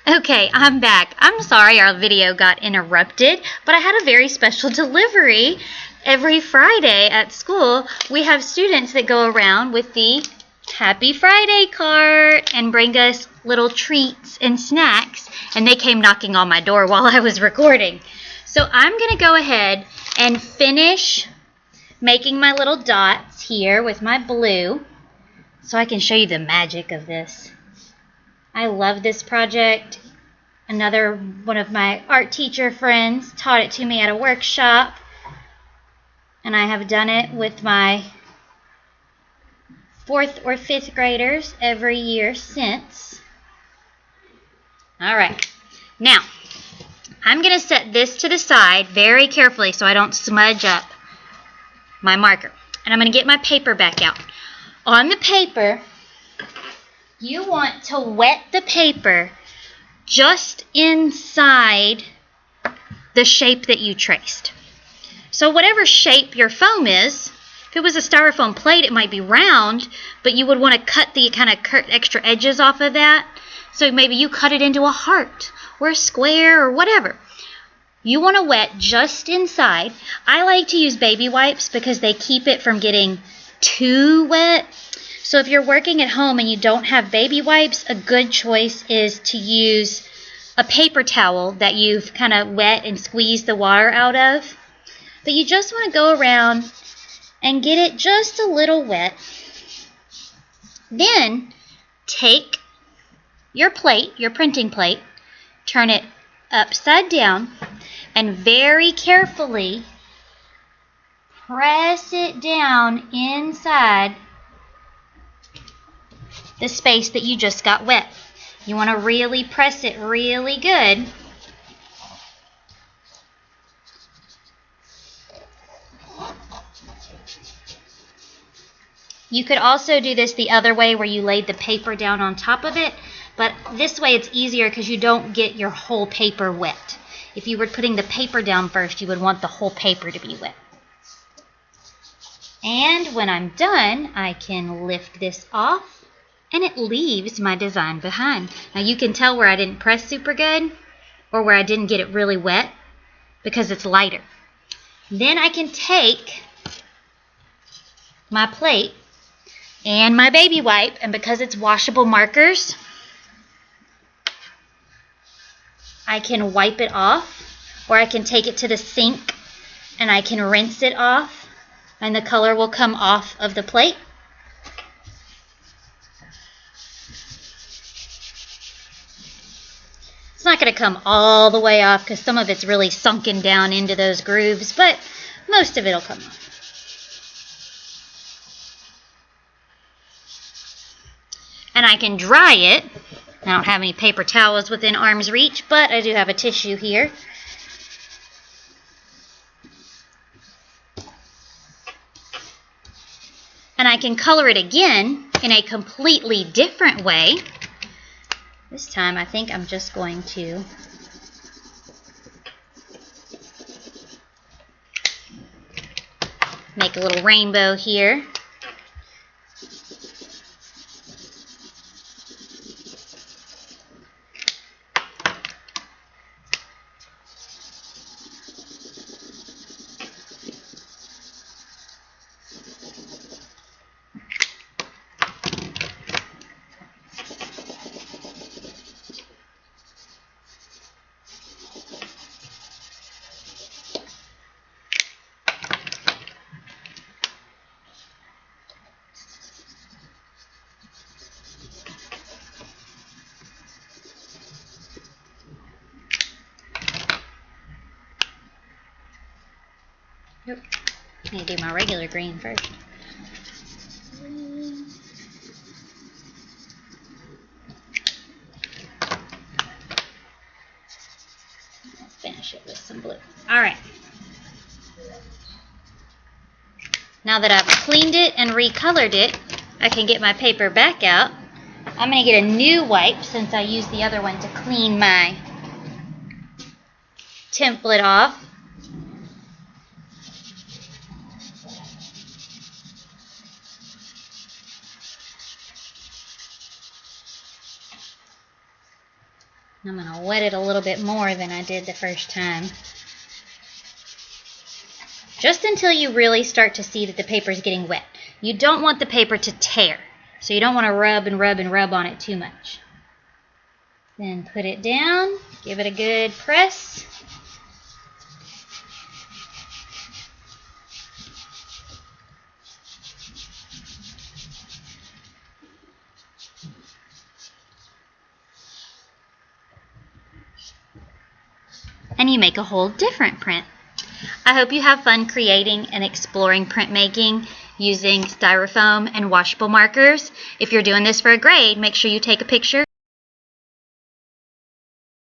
Okay, I'm back. I'm sorry our video got interrupted, but I had a very special delivery. Every Friday at school, we have students that go around with the Happy Friday cart and bring us little treats and snacks, and they came knocking on my door while I was recording. So I'm going to go ahead and finish making my little dots here with my blue so I can show you the magic of this. I love this project. Another one of my art teacher friends taught it to me at a workshop, and I have done it with my 4th or 5th graders every year since. Alright, now I'm going to set this to the side very carefully so I don't smudge up my marker. And I'm going to get my paper back out. On the paper, you want to wet the paper just inside the shape that you traced. So whatever shape your foam is, if it was a styrofoam plate, it might be round, but you would want to cut the kind of extra edges off of that. So maybe you cut it into a heart or a square or whatever. You want to wet just inside. I like to use baby wipes because they keep it from getting too wet. So if you're working at home and you don't have baby wipes, a good choice is to use a paper towel that you've kind of wet and squeezed the water out of. But you just want to go around and get it just a little wet. Then take your plate, your printing plate, turn it upside down, and very carefully press it down inside the space that you just got wet. You want to really press it really good. You could also do this the other way where you laid the paper down on top of it, but this way it's easier because you don't get your whole paper wet. If you were putting the paper down first, you would want the whole paper to be wet. And when I'm done, I can lift this off. And it leaves my design behind. Now you can tell where I didn't press super good or where I didn't get it really wet because it's lighter. Then I can take my plate and my baby wipe, and because it's washable markers, I can wipe it off, or I can take it to the sink and I can rinse it off, and the color will come off of the plate. It's not going to come all the way off because some of it's really sunken down into those grooves, but most of it will come off. And I can dry it. I don't have any paper towels within arm's reach, but I do have a tissue here. And I can color it again in a completely different way. This time I think I'm just going to make a little rainbow here. Nope. I need to do my regular green first. Let's finish it with some blue. Alright. Now that I've cleaned it and recolored it, I can get my paper back out. I'm going to get a new wipe since I used the other one to clean my template off. I'm going to wet it a little bit more than I did the first time. Just until you really start to see that the paper is getting wet. You don't want the paper to tear, so you don't want to rub and rub and rub on it too much. Then put it down, give it a good press. And you make a whole different print. I hope you have fun creating and exploring printmaking using styrofoam and washable markers. If you're doing this for a grade, make sure you take a picture